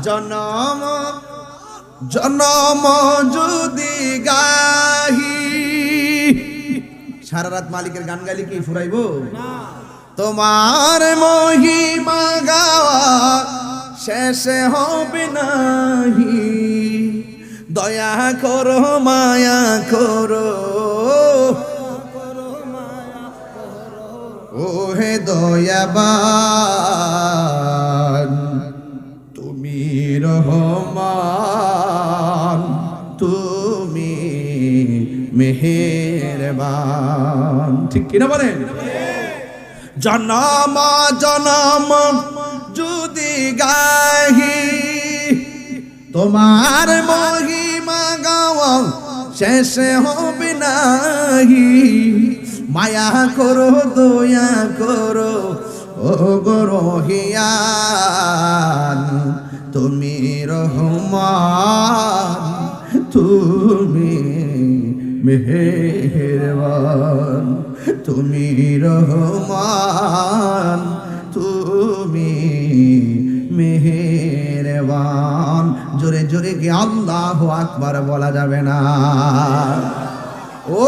জনম জনম যদি গাহি, সারা রাত মালিকের গান গাইলে কি ফুরাইবো? তোমার মহিমা গাওয়া শেষে হবে নাহি, দয়া করো মায়া করো ও হে দয়াবান, তুমি রহমান, তুমি মেহেরবান। ঠিক কিনা বলেন? জনম জনম যদি গাহি, তোমার মহিমা গাওয়া শেষে হবে নাহি, মায়া করো দয়া করো ও গো রহিয়ান, তুমি রহমান, তুমি মেহেরবান, তুমি রহমান, তুমি মেহেরবান। জোরে জোরে কি আল্লাহু আকবার বলা যাবে না? ও